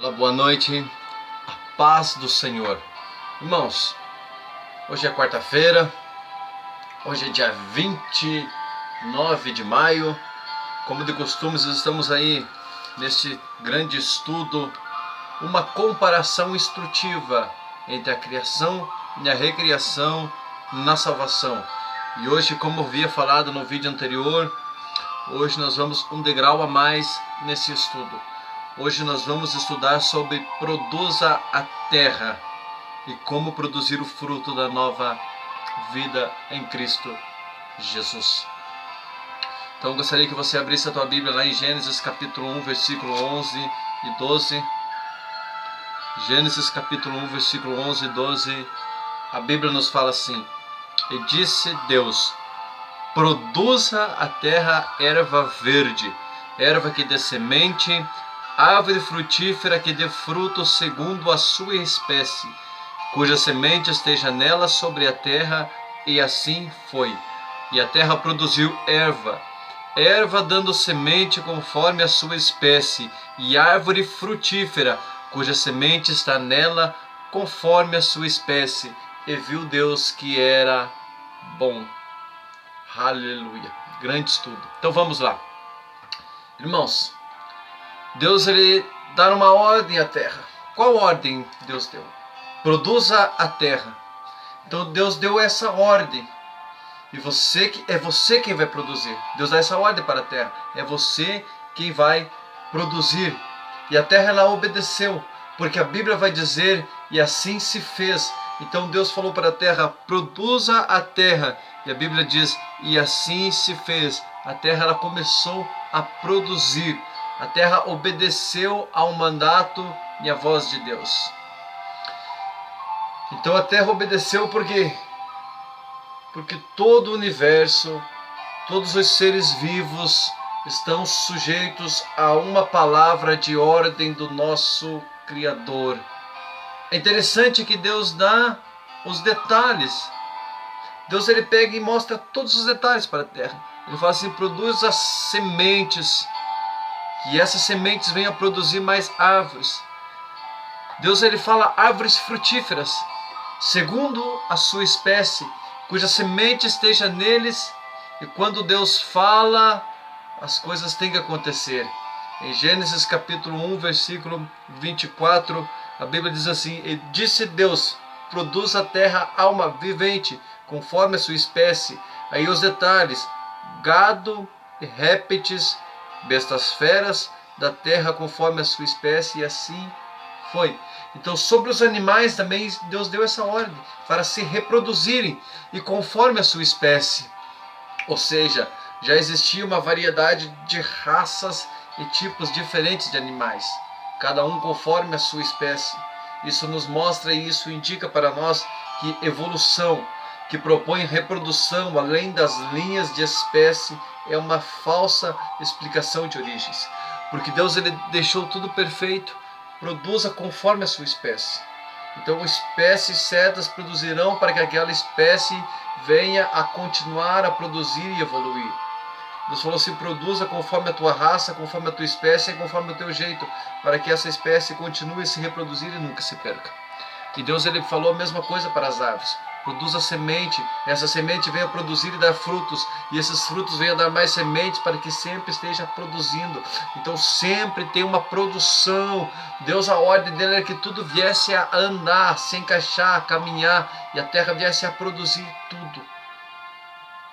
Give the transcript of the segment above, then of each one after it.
Olá, boa noite, a paz do Senhor. Irmãos, hoje é quarta-feira, hoje é dia 29 de maio. Como de costume, estamos aí neste grande estudo, uma comparação instrutiva entre a criação e a recriação na salvação. E hoje, como eu havia falado no vídeo anterior, hoje nós vamos um degrau a mais nesse estudo. Hoje nós vamos estudar sobre produza a terra e como produzir o fruto da nova vida em Cristo Jesus. Então eu gostaria que você abrisse a tua Bíblia lá em Gênesis capítulo 1, versículo 11 e 12. Gênesis capítulo 1, versículo 11 e 12. A Bíblia nos fala assim: E disse Deus: produza a terra erva verde, erva que dê semente, árvore frutífera que dê fruto segundo a sua espécie, cuja semente esteja nela sobre a terra. E assim foi. E a terra produziu erva, erva dando semente conforme a sua espécie, e árvore frutífera, cuja semente está nela conforme a sua espécie. E viu Deus que era bom. Aleluia. Grande estudo. Então vamos lá. Irmãos, Deus ele dá uma ordem à terra. Qual ordem Deus deu? Produza a terra. Então Deus deu essa ordem. E é você quem vai produzir. Deus dá essa ordem para a terra. É você quem vai produzir. E a terra ela obedeceu, porque a Bíblia vai dizer: e assim se fez. Então Deus falou para a terra: produza a terra. E a Bíblia diz: e assim se fez. A terra ela começou a produzir. A terra obedeceu ao mandato e à voz de Deus. Então a terra obedeceu porque todo o universo, todos os seres vivos estão sujeitos a uma palavra de ordem do nosso Criador. É interessante que Deus dá os detalhes. Deus ele pega e mostra todos os detalhes para a terra. Ele fala assim: produz as sementes, e essas sementes venham a produzir mais árvores. Deus ele fala árvores frutíferas, segundo a sua espécie, cuja semente esteja neles. E quando Deus fala, as coisas têm que acontecer. Em Gênesis capítulo 1, versículo 24, a Bíblia diz assim: E disse Deus: produz a terra alma vivente, conforme a sua espécie. Aí os detalhes: gado e répteis, bestas feras da terra conforme a sua espécie. E assim foi. Então sobre os animais também Deus deu essa ordem, para se reproduzirem e conforme a sua espécie. Ou seja, já existia uma variedade de raças e tipos diferentes de animais, cada um conforme a sua espécie. Isso nos mostra e isso indica para nós que evolução, que propõe reprodução além das linhas de espécie, é uma falsa explicação de origens. Porque Deus ele deixou tudo perfeito. Produza conforme a sua espécie. Então espécies certas produzirão para que aquela espécie venha a continuar a produzir e evoluir. Deus falou assim: produza conforme a tua raça, conforme a tua espécie e conforme o teu jeito, para que essa espécie continue a se reproduzir e nunca se perca. E Deus ele falou a mesma coisa para as árvores: produza semente, essa semente venha produzir e dar frutos, e esses frutos venham dar mais sementes para que sempre esteja produzindo. Então sempre tem uma produção. Deus, a ordem dele é que tudo viesse a andar, se encaixar, a caminhar, e a terra viesse a produzir tudo.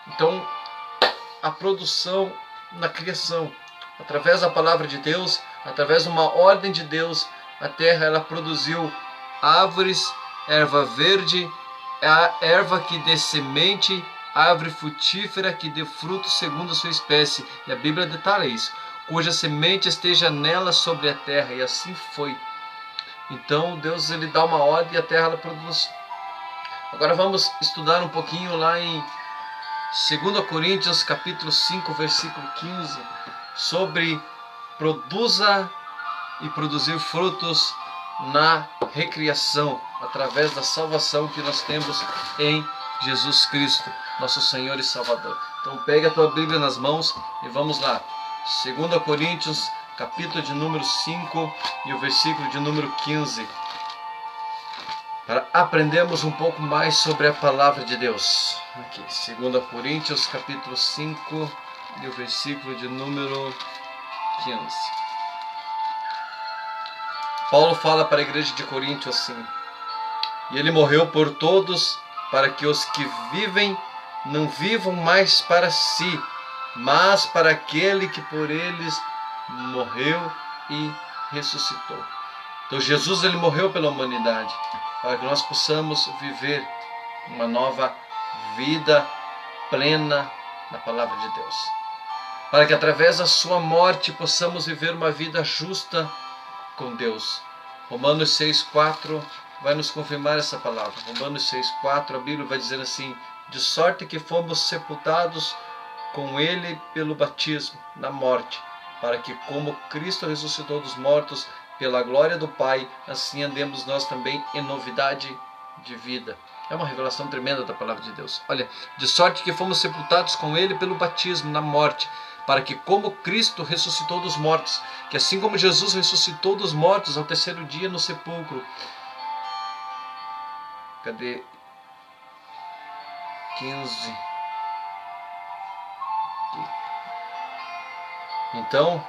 Então a produção na criação, através da palavra de Deus, através de uma ordem de Deus, a terra ela produziu árvores, erva verde, a erva que dê semente, árvore frutífera que dê fruto segundo a sua espécie. E a Bíblia detalha isso: cuja semente esteja nela sobre a terra. E assim foi. Então Deus ele dá uma ordem e a terra ela produz. Agora vamos estudar um pouquinho lá em 2 Coríntios capítulo 5, versículo 15, sobre produza e produzir frutos na recriação, através da salvação que nós temos em Jesus Cristo, nosso Senhor e Salvador. Então pega a tua Bíblia nas mãos e vamos lá. 2 Coríntios capítulo de número 5 e o versículo de número 15, para aprendermos um pouco mais sobre a palavra de Deus. Aqui, 2 Coríntios, capítulo 5 e o versículo de número 15. Paulo fala para a igreja de Corinto assim: e ele morreu por todos, para que os que vivem não vivam mais para si, mas para aquele que por eles morreu e ressuscitou. Então Jesus, ele morreu pela humanidade, para que nós possamos viver uma nova vida plena na palavra de Deus, para que através da sua morte possamos viver uma vida justa com Deus. Romanos 6,4 vai nos confirmar essa palavra. Romanos 6,4, a Bíblia vai dizer assim: de sorte que fomos sepultados com ele pelo batismo na morte, para que como Cristo ressuscitou dos mortos pela glória do Pai, assim andemos nós também em novidade de vida. É uma revelação tremenda da palavra de Deus. Olha, de sorte que fomos sepultados com ele pelo batismo na morte, para que como Cristo ressuscitou dos mortos, que assim como Jesus ressuscitou dos mortos ao terceiro dia no sepulcro. Cadê? 15. Aqui. Então,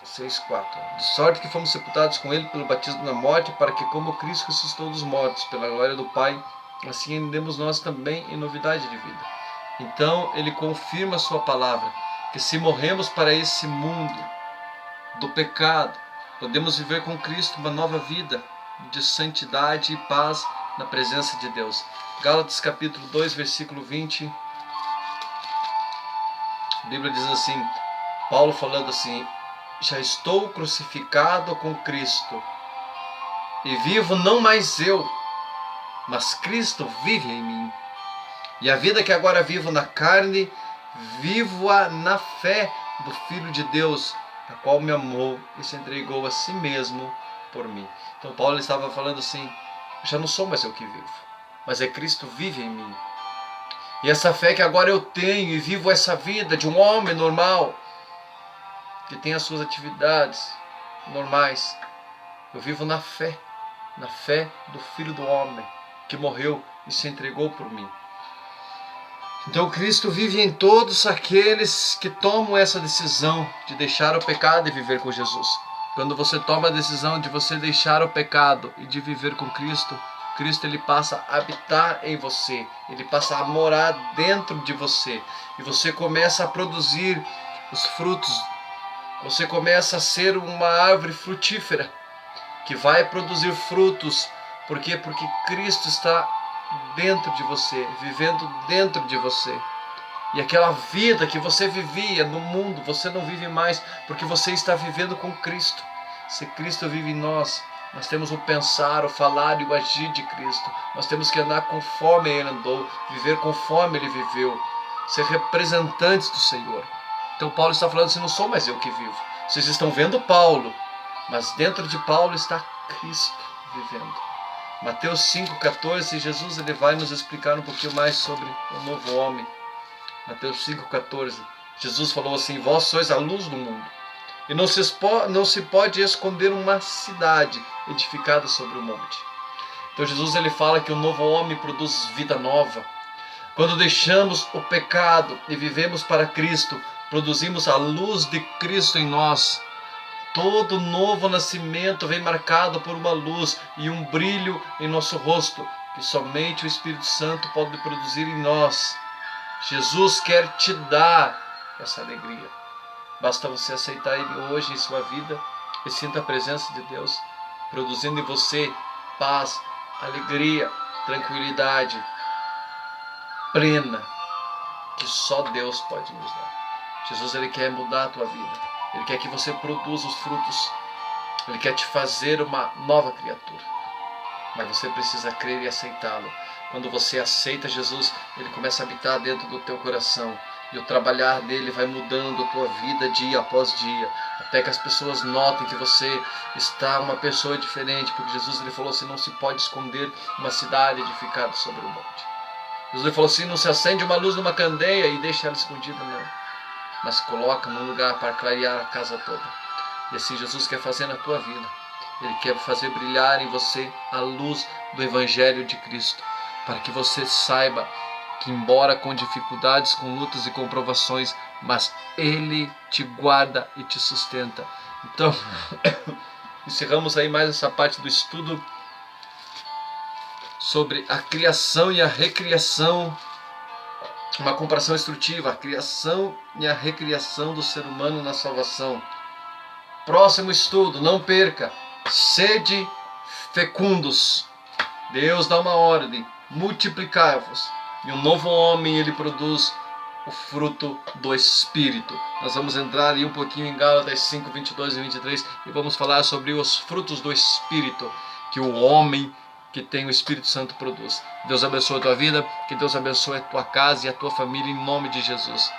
6,4. De sorte que fomos sepultados com ele pelo batismo na morte, para que como Cristo ressuscitou dos mortos pela glória do Pai, assim andemos nós também em novidade de vida. Então ele confirma a sua palavra, que se morremos para esse mundo do pecado, podemos viver com Cristo uma nova vida de santidade e paz na presença de Deus. Gálatas capítulo 2, versículo 20. A Bíblia diz assim, Paulo falando assim: já estou crucificado com Cristo, e vivo não mais eu, mas Cristo vive em mim. E a vida que agora vivo na carne, vivo-a na fé do Filho de Deus, a qual me amou e se entregou a si mesmo por mim. Então Paulo estava falando assim: já não sou mais eu que vivo, mas é Cristo vive em mim. E essa fé que agora eu tenho e vivo essa vida de um homem normal, que tem as suas atividades normais, eu vivo na fé do Filho do Homem, que morreu e se entregou por mim. Então Cristo vive em todos aqueles que tomam essa decisão de deixar o pecado e viver com Jesus. Quando você toma a decisão de você deixar o pecado e de viver com Cristo, Cristo ele passa a habitar em você, ele passa a morar dentro de você, e você começa a produzir os frutos. Você começa a ser uma árvore frutífera, que vai produzir frutos. Por quê? Porque Cristo está dentro de você, vivendo dentro de você. E aquela vida que você vivia no mundo, você não vive mais, porque você está vivendo com Cristo. Se Cristo vive em nós, nós temos o pensar, o falar e o agir de Cristo. Nós temos que andar conforme Ele andou, viver conforme Ele viveu, ser representantes do Senhor. Então Paulo está falando assim: não sou mais eu que vivo. Vocês estão vendo Paulo, mas dentro de Paulo está Cristo vivendo. Mateus 5,14, Jesus ele vai nos explicar um pouquinho mais sobre o novo homem. Mateus 5,14, Jesus falou assim: vós sois a luz do mundo, e não se pode esconder uma cidade edificada sobre o monte. Então Jesus ele fala que o novo homem produz vida nova. Quando deixamos o pecado e vivemos para Cristo, produzimos a luz de Cristo em nós. Todo novo nascimento vem marcado por uma luz e um brilho em nosso rosto, que somente o Espírito Santo pode produzir em nós. Jesus quer te dar essa alegria. Basta você aceitar Ele hoje em sua vida e sinta a presença de Deus, produzindo em você paz, alegria, tranquilidade plena, que só Deus pode nos dar. Jesus ele quer mudar a tua vida. Ele quer que você produza os frutos. Ele quer te fazer uma nova criatura. Mas você precisa crer e aceitá-lo. Quando você aceita Jesus, Ele começa a habitar dentro do teu coração. E o trabalhar dele vai mudando a tua vida dia após dia. Até que as pessoas notem que você está uma pessoa diferente. Porque Jesus ele falou assim: não se pode esconder uma cidade edificada sobre o monte. Jesus ele falou assim: não se acende uma luz numa candeia e deixa ela escondida, não. Mas coloca num lugar para clarear a casa toda. E assim Jesus quer fazer na tua vida. Ele quer fazer brilhar em você a luz do Evangelho de Cristo, para que você saiba que, embora com dificuldades, com lutas e com provações, mas Ele te guarda e te sustenta. Então, encerramos aí mais essa parte do estudo sobre a criação e a recriação, uma comparação instrutiva, a criação e a recriação do ser humano na salvação. Próximo estudo, não perca, sede fecundos. Deus dá uma ordem, multiplicai-vos, e um novo homem ele produz o fruto do Espírito. Nós vamos entrar aí um pouquinho em Gálatas 5, 22 e 23 e vamos falar sobre os frutos do Espírito que o homem que tem o Espírito Santo produz. Deus abençoe a tua vida, que Deus abençoe a tua casa e a tua família em nome de Jesus.